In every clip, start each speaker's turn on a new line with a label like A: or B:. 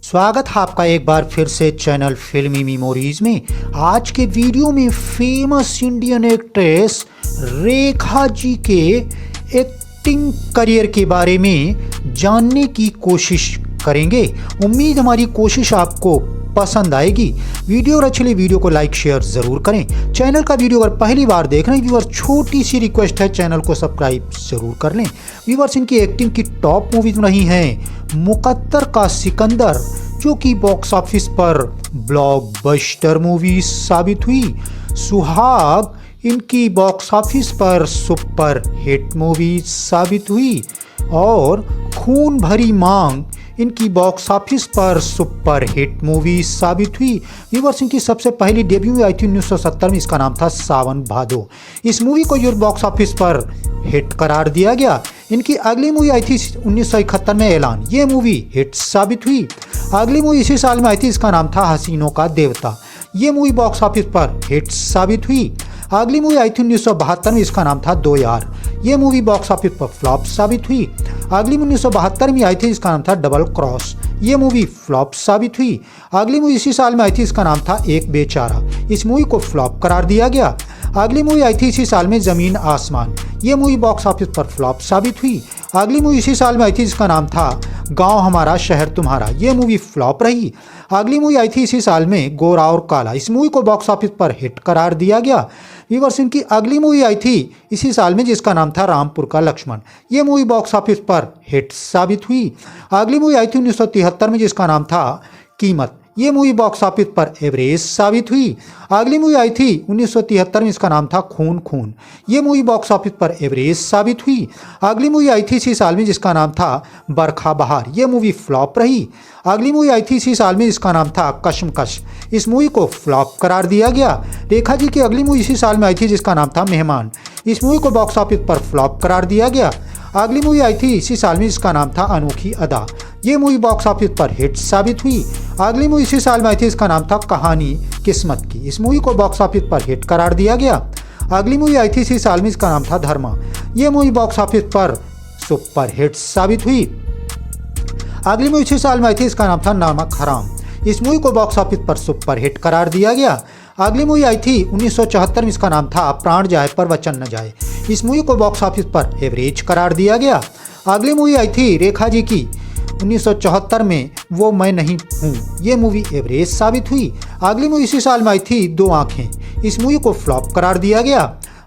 A: स्वागत है आपका एक बार फिर से चैनल फिल्मी मेमोरीज में। आज के वीडियो में famous Indian actress Rekha ji के एक्टिंग करियर के बारे में जानने की कोशिश करेंगे। उम्मीद हमारी कोशिश आपको पसंद आएगी। वीडियो अच्छी लगी वीडियो को लाइक शेयर जरूर करें। चैनल का वीडियो अगर पहली बार देख रहे हैं व्यूअर्स, छोटी सी रिक्वेस्ट है, चैनल को सब्सक्राइब जरूर कर लें। व्यूअर्स, इनकी एक्टिंग की टॉप मूवीज रही हैं मुकद्दर का सिकंदर, जो कि बॉक्स ऑफिस पर ब्लॉकबस्टर मूवी साबित हुई। सुहाग इनकी बॉक्स ऑफिस पर सुपर हिट मूवी साबित हुई और खून भरी मांग इनकी बॉक्स ऑफिस पर सुपर हिट मूवी साबित हुई। व्यूअर्स, इनकी सबसे पहली डेब्यू में आई थी 1970 में। इसका नाम था सावन भादो। इस मूवी को यूरोप बॉक्स ऑफिस पर हिट करार दिया गया। इनकी अगली मूवी आई थी 1971 में, ऐलान। ये मूवी हिट साबित हुई। अगली मूवी इसी साल में आई थी। इसका नाम था हसीनों का देवता। ये मूवी बॉक्स ऑफिस पर हिट साबित हुई। अगली मूवी आई थी 1972 में। इसका नाम था दो यार। ये मूवी बॉक्स ऑफिस पर फ्लॉप साबित हुई। अगली 1972 में आई थी। इसका नाम था डबल क्रॉस। ये मूवी फ्लॉप साबित हुई। अगली मूवी इसी साल में आई थी। इसका नाम था एक बेचारा। इस मूवी को फ्लॉप करार दिया गया। अगली मूवी आई थी इसी साल में, जमीन आसमान। ये मूवी बॉक्स ऑफिस पर फ्लॉप साबित हुई। अगली मूवी इसी साल में आई थी। इसका नाम था गांव हमारा शहर तुम्हारा। ये मूवी फ्लॉप रही। अगली मूवी आई थी इसी साल में, गोरा और काला। इस मूवी को बॉक्स ऑफिस पर हिट करार दिया गया। व्यूअर्स, इनकी अगली मूवी आई थी इसी साल में, जिसका नाम था रामपुर का लक्ष्मण। ये मूवी बॉक्स ऑफिस पर हिट साबित हुई। अगली मूवी आई थी 1973 में, जिसका नाम था कीमत। ये मूवी बॉक्स ऑफिस पर एवरेज साबित हुई। अगली मूवी आई थी 1973 में। इसका नाम था खून खून। ये मूवी बॉक्स ऑफिस पर एवरेज साबित हुई। अगली मूवी आई थी इसी साल में, जिसका नाम था बरखा बहार। ये मूवी फ्लॉप रही। अगली मूवी आई थी इसी साल में, जिसका नाम था कशमकश। इस मूवी को फ्लॉप करार दिया गया। रेखा जी की अगली मूवी इसी साल में आई थी, जिसका नाम था मेहमान। इस मूवी को बॉक्स ऑफिस पर फ्लॉप करार दिया गया। अगली मूवी आई थी इसी साल में, जिसका नाम था अनोखी अदा। ये मूवी बॉक्स ऑफिस पर हिट साबित हुई। अगली मूवी इसी साल में आई थी। इसका नाम था कहानी किस्मत की। इस मूवी को बॉक्स ऑफिस पर हिट करार दिया गया। अगली मूवी आई थी इसी साल में। इसका नाम था धर्मा। ये मूवी बॉक्स ऑफिस पर सुपर हिट साबित हुई। अगली मूवी इसी साल में आई थी। इसका नाम था नमक हराम। इस मूवी को बॉक्स ऑफिस पर सुपर हिट करार दिया गया। अगली मूवी आई थी 1974 में। इसका नाम था प्राण जाए पर वचन न जाए। इस मूवी को बॉक्स ऑफिस पर एवरेज करार दिया गया। अगली मूवी आई थी रेखा जी की 1974 में, वो मैं नहीं हूँ। ये मूवी एवरेज साबित हुई। अगली मूवी इसी साल में आई थी दो आंखें। इस मूवी को फ्लॉप करार दिया गया।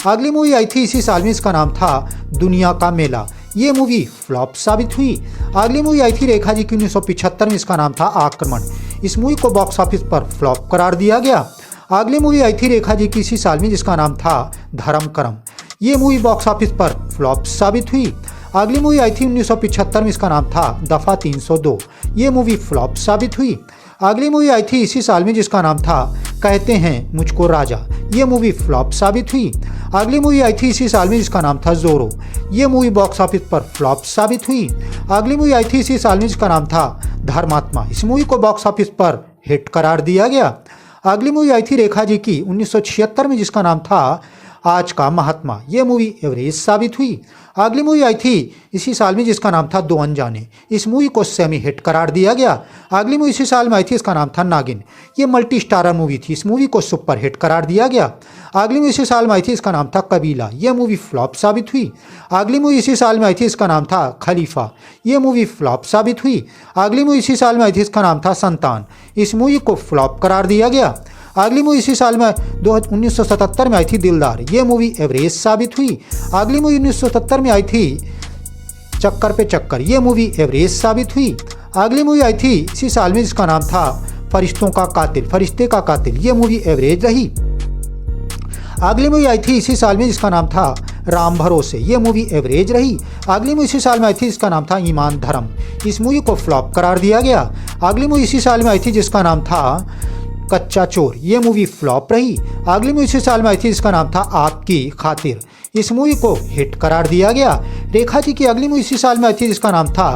A: अगली मूवी आई थी इसी साल में। इसका नाम था दुनिया का मेला। ये मूवी फ्लॉप साबित हुई। अगली मूवी आई थी रेखा जी की 1975 में। इसका नाम था आक्रमण। इस मूवी को बॉक्स ऑफिस पर फ्लॉप करार दिया गया। अगली मूवी आई थी रेखा जी की इसी साल में, जिसका नाम था धर्म करम। ये मूवी बॉक्स ऑफिस पर फ्लॉप साबित हुई। अगली मूवी आई थी 1975 में। इसका नाम था दफा 302। ये मूवी फ्लॉप साबित हुई। अगली मूवी आई थी इसी साल में, जिसका नाम था कहते हैं मुझको राजा। ये मूवी फ्लॉप साबित हुई। अगली मूवी आई थी इसी साल में, जिसका नाम था जोरो। ये मूवी बॉक्स ऑफिस पर फ्लॉप साबित हुई। अगली मूवी आई थी इसी साल में, जिसका नाम था धर्मात्मा। इस मूवी को बॉक्स ऑफिस पर हिट करार दिया गया। अगली मूवी आई थी रेखा जी की 1976 में, जिसका नाम था आज का महात्मा। ये मूवी एवरेज साबित हुई। अगली मूवी आई थी इसी साल में, जिसका नाम था दो अनजाने। इस मूवी को सेमी हिट करार दिया गया। अगली मूवी इसी साल में आई थी। इसका नाम था नागिन। ये मल्टी स्टारर मूवी थी। इस मूवी को सुपर हिट करार दिया गया। अगली मूवी इसी साल में आई थी। इसका नाम था कबीला। ये मूवी फ्लॉप साबित हुई। अगली मूवी इसी साल में आई थी। इसका नाम था खलीफा। ये मूवी फ्लॉप साबित हुई। अगली मूवी इसी साल में आई थी। इसका नाम था संतान। इस मूवी को फ्लॉप करार दिया गया। अगली मूवी इसी साल में 1977 में आई थी दिलदार। ये मूवी एवरेज साबित हुई। अगली मूवी 1970 में आई थी चक्कर पे चक्कर। ये मूवी एवरेज साबित हुई। अगली मूवी आई थी इसी साल में, जिसका नाम था फरिश्तों का कातिल, फरिश्ते का कातिल। ये मूवी एवरेज रही। अगली मूवी आई थी इसी साल में, जिसका नाम था राम भरोसे। ये मूवी एवरेज रही। अगली मूवी इसी साल में आई थी। इसका नाम था ईमान धर्म। इस मूवी को फ्लॉप करार दिया गया। अगली मूवी इसी साल में आई थी, जिसका नाम था कच्चा चोर। ये मूवी फ्लॉप रही। अगली मूवी इसी साल में आई थी। इसका नाम था आपकी खातिर। इस मूवी को हिट करार दिया गया। रेखा जी की अगली मूवी इसी साल में आई थी, जिसका नाम था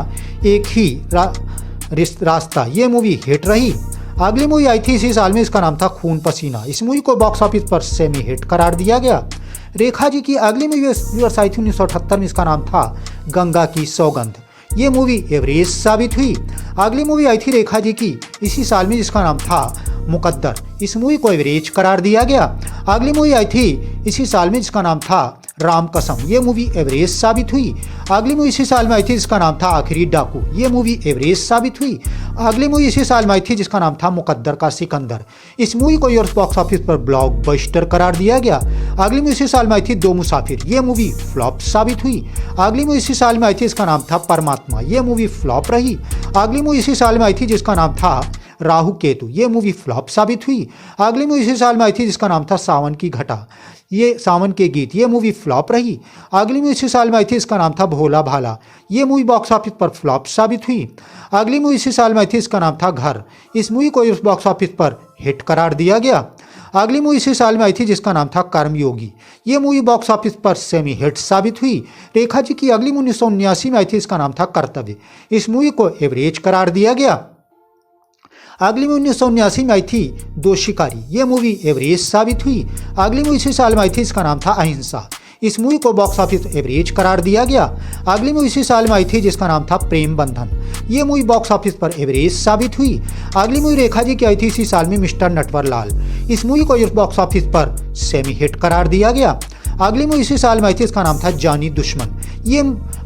A: एक ही रास्ता। ये मूवी हिट रही। अगली मूवी आई थी इसी साल में। इसका नाम था खून पसीना। इस मूवी को बॉक्स ऑफिस पर सेमी हिट करार दिया गया। रेखा जी की अगली मूवी आई थी 1978 में। इसका नाम था गंगा की सौगंध। ये मूवी एवरेज साबित हुई। अगली मूवी आई थी रेखा जी की इसी साल में जिसका नाम था मुकद्दर। इस मूवी को एवरेज करार दिया गया। अगली मूवी आई थी इसी साल में जिसका नाम था राम कसम। ये मूवी एवरेज साबित हुई। अगली मूवी इसी साल में आई थी जिसका नाम था आखिरी डाकू। ये मूवी एवरेज साबित हुई। अगली मूवी इसी साल में आई थी जिसका नाम था मुकद्दर का सिकंदर। इस मूवी को यूएस बॉक्स ऑफिस पर ब्लॉकबस्टर करार दिया गया। अगली मूवी इसी साल में आई थी दो मुसाफिर। ये मूवी फ्लॉप साबित हुई। अगली मूवी इसी साल में आई थी जिसका नाम था परमात्मा। ये मूवी फ्लॉप रही। अगली मूवी इसी साल में आई थी जिसका नाम था राहु केतु। ये मूवी फ्लॉप साबित हुई। अगली मूवी इसी साल में आई थी जिसका नाम था सावन की घटा। ये सावन के गीत। ये मूवी फ्लॉप रही। अगली मूवी इसी साल में आई थी इसका नाम था भोला भाला। ये मूवी बॉक्स ऑफिस पर फ्लॉप साबित हुई। अगली मूवी इसी साल में आई थी इसका नाम था घर। इस मूवी को इस बॉक्स ऑफिस पर हिट करार दिया गया। अगली मूवी इसी साल में आई थी जिसका नाम था कर्मयोगी। ये मूवी बॉक्स ऑफिस पर सेमी हिट साबित हुई। रेखा जी की अगली मूवी 1979 में आई थी, इसका नाम था कर्तव्य। इस मूवी को एवरेज करार दिया गया। अगली मूवी 1979 में आई थी दो शिकारी। ये मूवी एवरेज साबित हुई। अगली मूवी इसी साल में आई थी, इसका नाम था अहिंसा। इस मूवी को बॉक्स ऑफिस एवरेज करार दिया गया। अगली मूवी इसी साल में आई थी जिसका नाम था प्रेम बंधन। ये मूवी बॉक्स ऑफिस पर एवरेज साबित हुई। अगली मूवी रेखा जी की आई थी इसी साल में मिस्टर नटवरलाल। इस मूवी को बॉक्स ऑफिस पर सेमी हिट करार दिया गया। अगली मूवी इसी साल में आई थी, इसका नाम था जानी दुश्मन। ये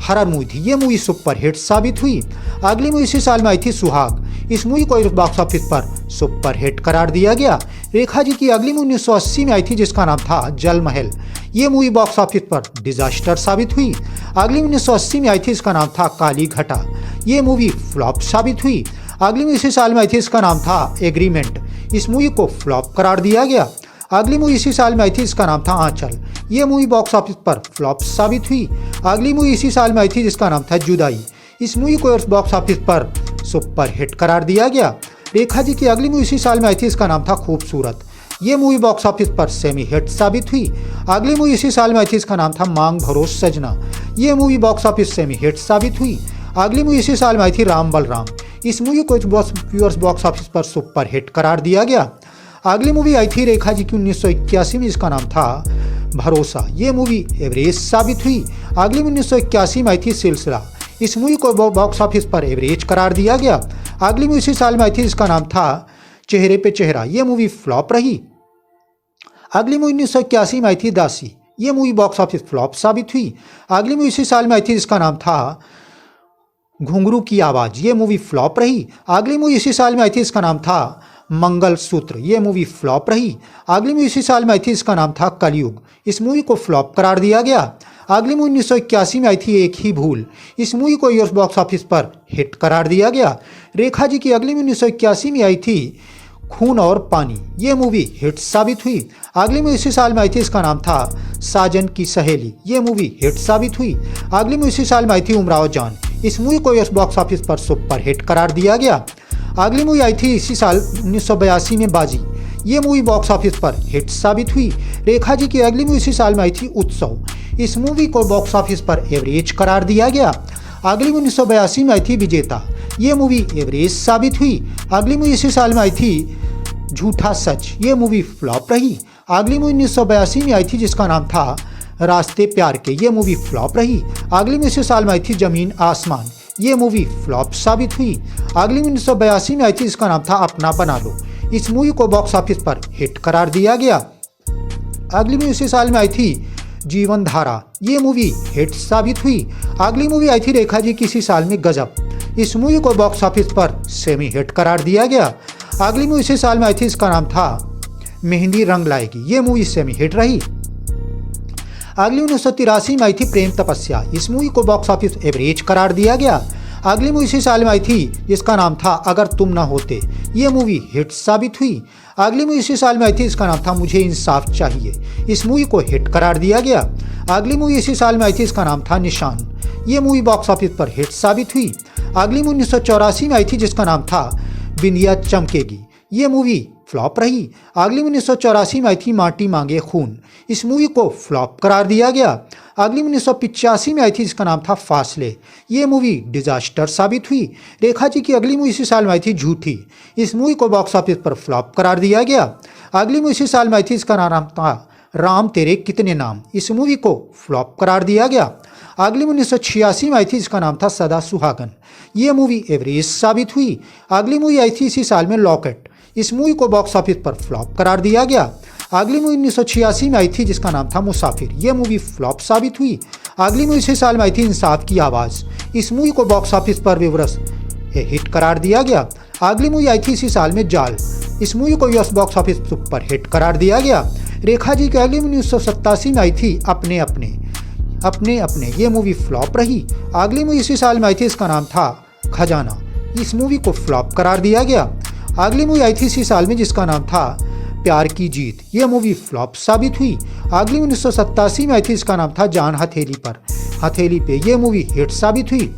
A: हॉरर मूवी थी। ये मूवी सुपर हिट साबित हुई। अगली मूवी इसी साल में आई थी सुहाग। इस मूवी को बॉक्स ऑफिस पर सुपर हिट करार दिया गया। रेखा जी की अगली मूवी 1980 में आई थी जिसका नाम था जल महल। ये मूवी बॉक्स ऑफिस पर डिजास्टर साबित हुई। अगली मूवी 1980 में आई थी, इसका नाम था काली घटा। ये मूवी फ्लॉप साबित हुई। अगली मूवी इसी साल में आई थी, इसका नाम था एग्रीमेंट। इस मूवी को फ्लॉप करार दिया गया। अगली मूवी इसी साल में आई थी, इसका नाम था आंचल। ये मूवी बॉक्स ऑफिस पर फ्लॉप साबित हुई। अगली मूवी इसी साल में आई थी जिसका नाम था जुदाई। इस मूवी को बॉक्स ऑफिस पर सुपर हिट करार दिया गया। रेखा जी की अगली मूवी इसी साल में आई थी, इसका नाम था खूबसूरत। ये मूवी बॉक्स ऑफिस पर सेमी हिट साबित हुई। अगली मूवी इसी साल में आई थी, इसका नाम था मांग भरोस सजना। ये movie box office semi hit साबित हुई। अगली मूवी इसी साल में आई थी राम बलराम। इस मूवी को बॉक्स ऑफिस पर सुपर हिट करार दिया गया। अगली मूवी आई थी रेखा जी की 1981 में, इसका नाम था भरोसा। ये मूवी एवरेज साबित हुई। अगली मूवी 1981 में आई थी सिलसिला। इस मूवी को बॉक्स ऑफिस पर एवरेज करार दिया गया। अगली मूवी इसी साल में आई थी, इसका नाम था चेहरे पे चेहरा। ये मूवी फ्लॉप रही। अगली मूवी 1981 में आई थी दासी। ये मूवी बॉक्स ऑफिस फ्लॉप साबित हुई। अगली मूवी इसी साल में आई थी, जिसका नाम था घुंघरू की आवाज़। ये मूवी फ्लॉप रही। अगली मूवी इसी साल में आई थी, इसका नाम था मंगलसूत्र। ये मूवी फ्लॉप रही। अगली मूवी इसी साल में आई थी, इसका नाम था कलयुग। इस मूवी को फ्लॉप करार दिया गया। अगली मूवी 1981 में आई थी एक ही भूल। इस मूवी को यूएस बॉक्स ऑफिस पर हिट करार दिया गया। रेखा जी की अगली मूवी 1981 में आई थी खून और पानी। ये मूवी हिट साबित हुई। अगली मूवी इसी साल में आई थी, इसका नाम था साजन की सहेली। ये मूवी हिट साबित हुई। अगली मूवी इसी साल में आई थी उमराव जान। इस मूवी को यूएस बॉक्स ऑफिस पर सुपर हिट करार दिया गया। अगली मूवी आई थी इसी साल 1982 में बाजी। ये मूवी बॉक्स ऑफिस पर हिट साबित हुई। रेखा जी की अगली मूवी इसी साल में आई थी उत्सव। इस मूवी को बॉक्स ऑफिस पर एवरेज करार दिया गया। अगली मूवी 1982 में आई थी विजेता। ये मूवी एवरेज साबित हुई। अगली मूवी इसी साल में आई थी झूठा सच। ये मूवी फ्लॉप रही। अगली मूवी 1982 में आई थी, जिसका नाम था रास्ते प्यार के। ये मूवी फ्लॉप रही। अगली मूवी इसी साल में आई थी जमीन आसमान। ये मूवी फ्लॉप साबित हुई। अगली मूवी 1982 में आई थी, इसका नाम था अपना बना लो। इस मूवी को बॉक्स ऑफिस पर हिट करार दिया गया। अगली मूवी इसी साल में आई थी जीवन धारा। ये मूवी हिट साबित हुई। अगली मूवी आई थी रेखा जी की इसी साल में गजब। इस मूवी को बॉक्स ऑफिस पर सेमी हिट करार दिया गया। अगली मूवी इसी साल में आई थी, इसका नाम था मेहंदी रंग लाएगी। ये मूवी सेमी हिट रही। अगली 1983 में आई थी प्रेम तपस्या। इस मूवी को बॉक्स ऑफिस एवरेज करार दिया गया। अगली मूवी इसी साल में आई थी, जिसका नाम था अगर तुम ना होते। ये मूवी हिट साबित हुई। अगली मूवी इसी साल में आई थी, इसका नाम था मुझे इंसाफ चाहिए। इस मूवी को हिट करार दिया गया। अगली मूवी इसी साल में आई थी, इसका नाम था निशान। ये मूवी बॉक्स ऑफिस पर हिट साबित हुई। अगली मूवी 1984 में आई थी, जिसका नाम था बिंदिया चमकेगी। ये मूवी फ्लॉप रही। अगली मूवी 1984 में आई थी माटी मांगे खून। इस मूवी को फ्लॉप करार दिया गया। अगली मूवी 1985 में आई थी, जिसका नाम था फासले। ये मूवी डिजास्टर साबित हुई। रेखा जी की अगली मूवी इसी साल में आई थी झूठी। इस मूवी को बॉक्स ऑफिस पर फ्लॉप करार दिया गया। अगली मूवी इसी साल में आई थी, इसका नाम था राम तेरे कितने नाम। इस मूवी को फ्लॉप करार दिया गया। अगली मूवी 1986 में आई थी जिसका नाम था सदा सुहागन। ये मूवी एवरेज साबित हुई। अगली मूवी आई थी इसी साल में लॉकेट। इस मूवी को बॉक्स ऑफिस पर फ्लॉप करार दिया गया। अगली मूवी 1986 में आई थी जिसका नाम था मुसाफिर। ये मूवी फ्लॉप साबित हुई। अगली मूवी इसी साल में आई थी इंसाफ की आवाज़। इस मूवी को बॉक्स ऑफिस पर विवरस हिट करार दिया गया। अगली मूवी आई थी इसी साल में जाल। इस मूवी को यूएस बॉक्स ऑफिस पर हिट करार दिया गया। रेखा जी की अगली मूवी 1987 में आई थी अपने अपने। ये मूवी फ्लॉप रही। अगली मूवी इसी साल में आई थी, इसका नाम था खजाना। इस मूवी को फ्लॉप करार दिया गया। अगली मूवी आई थी इसी साल में जिसका नाम था प्यार की जीत। ये मूवी फ्लॉप साबित हुई। अगली 1987 में आई थी, इसका नाम था जान हथेली पे। ये मूवी हिट साबित हुई।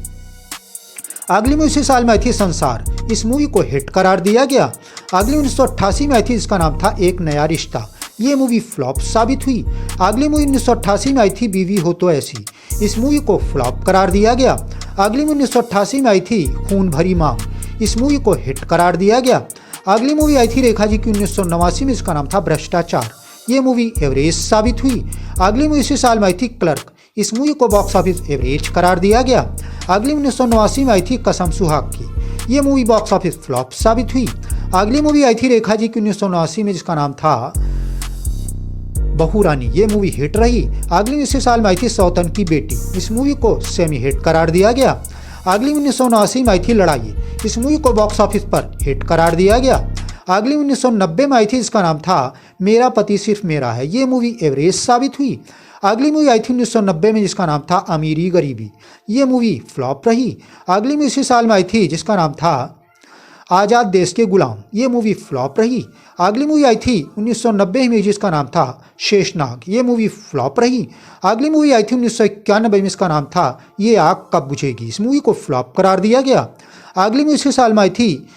A: अगली मूवी इसी साल में आई थी संसार। इस मूवी को हिट करार दिया गया। अगली 1988 में आई थी, इसका नाम था एक नया रिश्ता। ये मूवी फ्लॉप साबित हुई। अगली मूवी 1988 में आई थी बीवी हो तो ऐसी। इस मूवी को फ्लॉप करार दिया गया। अगली मूवी 1988 में आई थी खून भरी मांग। इस मूवी को हिट करार दिया गया। अगली मूवी आई थी रेखा जी की 1989 में, इसका नाम था भ्रष्टाचार। ये मूवी एवरेज साबित हुई। अगली मूवी इसी साल में आई थी क्लर्क। इस मूवी को बॉक्स ऑफिस एवरेज करार दिया गया। अगली 1989 में आई थी कसम सुहाग की। ये मूवी बॉक्स ऑफिस फ्लॉप साबित हुई। अगली मूवी आई थी रेखा जी की 1989 में, जिसका नाम था बहू रानी। ये मूवी हिट रही। अगली इसी साल में आई थी सौतन की बेटी। इस मूवी को सेमी हिट करार दिया गया। अगली 1989 में आई थी लड़ाई। इस मूवी को बॉक्स ऑफिस पर हिट करार दिया गया। अगली 1990 में आई थी, इसका नाम था मेरा पति सिर्फ मेरा है। ये मूवी एवरेज साबित हुई। अगली मूवी आई थी 1990 में, जिसका नाम था अमीरी गरीबी। ये मूवी फ्लॉप रही। अगली मूवी इसी साल में आई थी, जिसका नाम था आज़ाद देश के गुलाम। ये मूवी फ्लॉप रही। अगली मूवी आई थी 1990 में, जिसका नाम था शेषनाग। ये मूवी फ्लॉप रही। अगली मूवी आई थी 1991 में, इसका नाम था ये आग कब बुझेगी। इस मूवी को फ्लॉप करार दिया गया। अगली मूवी इसी साल में आई थी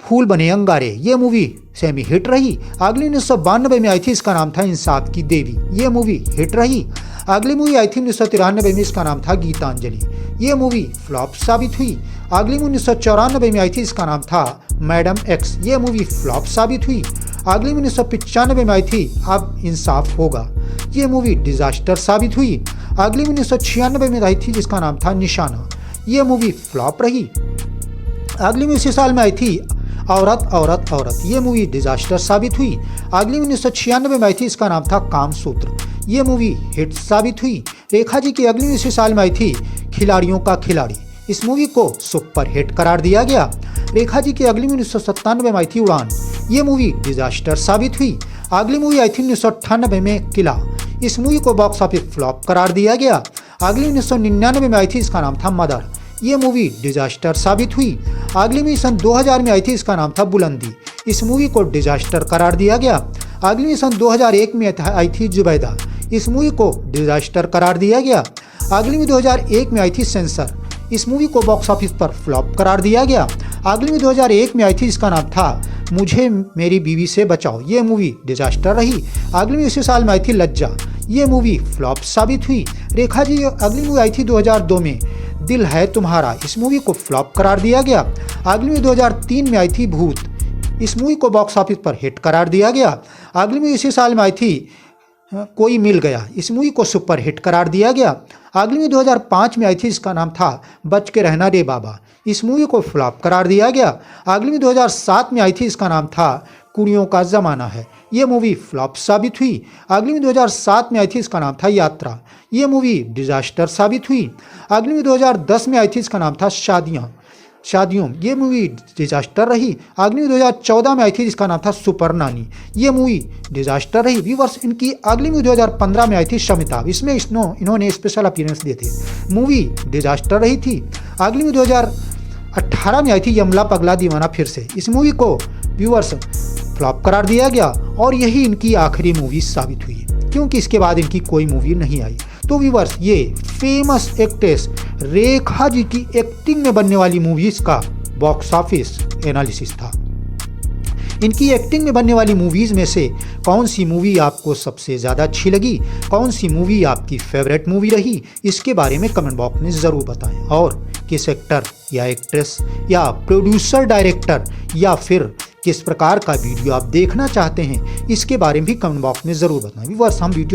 A: फूल बने अंगारे। ये मूवी सेमी हिट रही। अगली 1992 में आई थी, इसका नाम था इंसाफ की देवी। ये मूवी हिट रही। अगली मूवी आई थी 1993 में, इसका नाम था गीतांजलि। ये मूवी फ्लॉप साबित हुई। अगली मूवी 1994 में आई थी, इसका नाम था मैडम एक्स। ये मूवी फ्लॉप साबित हुई। अगली मूवी 1995 में आई थी अब इंसाफ होगा। ये मूवी डिजास्टर साबित हुई। अगली मूवी 1996 में आई थी, जिसका नाम था निशाना। ये मूवी फ्लॉप रही। अगली मूवी इसी साल में आई थी औरत औरत औरत। ये मूवी डिजास्टर साबित हुई। अगली 1996 में आई थी, इसका नाम था कामसूत्र। ये मूवी हिट साबित हुई। रेखा जी की अगली इसी साल में आई थी खिलाड़ियों का खिलाड़ी। इस मूवी को सुपर हिट करार दिया गया। रेखा जी की अगली 1997 में आई थी उड़ान। ये मूवी डिजास्टर साबित हुई। अगली मूवी आई थी 1998 में किला। इस मूवी को बॉक्स ऑफिस फ्लॉप करार दिया गया। अगली 1999 में आई थी, इसका नाम था मदर। ये मूवी डिजास्टर साबित हुई। अगली मूवी सन 2000 में आई थी, इसका नाम था बुलंदी। इस मूवी को डिजास्टर करार दिया गया। अगली मूवी सन 2001 में आई थी जुबैदा। इस मूवी को डिजास्टर करार दिया गया। अगली मूवी 2001 में आई थी सेंसर। इस मूवी को बॉक्स ऑफिस पर फ्लॉप करार दिया गया। अगली मूवी 2001 में आई थी, इसका नाम था मुझे मेरी बीवी से बचाओ। ये मूवी डिजास्टर रही। अगली मूवी इसी साल में आई थी लज्जा। ये मूवी फ्लॉप साबित हुई। रेखा जी अगली मूवी आई थी 2002 में दिल है तुम्हारा। इस मूवी को फ्लॉप करार दिया गया। अगली मूवी 2003 में आई थी भूत। इस मूवी को बॉक्स ऑफिस पर हिट करार दिया गया। अगली मूवी इसी साल में आई थी कोई मिल गया। इस मूवी को सुपर हिट करार दिया गया। अगली मूवी 2005 में आई थी, इसका नाम था बच के रहना रे बाबा। इस मूवी को फ्लॉप करार दिया गया। अगली मूवी 2007 में आई थी, इसका नाम था कुड़ियों का ज़माना है। ये मूवी फ्लॉप साबित हुई। अगली मूवी 2007 में आई थी, इसका नाम था यात्रा। ये मूवी डिजास्टर साबित हुई। अगली मूवी 2010 में आई थी, इसका नाम था शादियों। ये मूवी डिजास्टर रही। अगली मूवी 2014 में आई थी, जिसका नाम था सुपर नानी। ये मूवी डिजास्टर रही। व्यूअर्स, इनकी अगली मूवी 2015 में आई थी शमिताभ। इसमें इन्होंने स्पेशल अपीयरेंस दिए थे। मूवी डिजास्टर रही थी। अगली मूवी 2018 में आई थी यमला पगला दीवाना फिर से। इस मूवी को व्यूअर्स फ्लॉप करार दिया गया और यही इनकी आखिरी मूवी साबित हुई, क्योंकि इसके बाद इनकी कोई मूवी नहीं आई। तो व्यूअर्स, ये फेमस एक्ट्रेस रेखा जी की एक्टिंग में बनने वाली मूवीज का बॉक्स ऑफिस एनालिसिस था। इनकी एक्टिंग में बनने वाली मूवीज में से कौन सी मूवी आपको सबसे ज़्यादा अच्छी लगी, कौन सी मूवी आपकी फेवरेट मूवी रही, इसके बारे में कमेंट बॉक्स में ज़रूर बताएं। और किस एक्टर या एक्ट्रेस या प्रोड्यूसर डायरेक्टर या फिर किस प्रकार का वीडियो आप देखना चाहते हैं, इसके बारे में भी कमेंट बॉक्स में ज़रूर बताएं। व्यूअर्स, हम वीडियो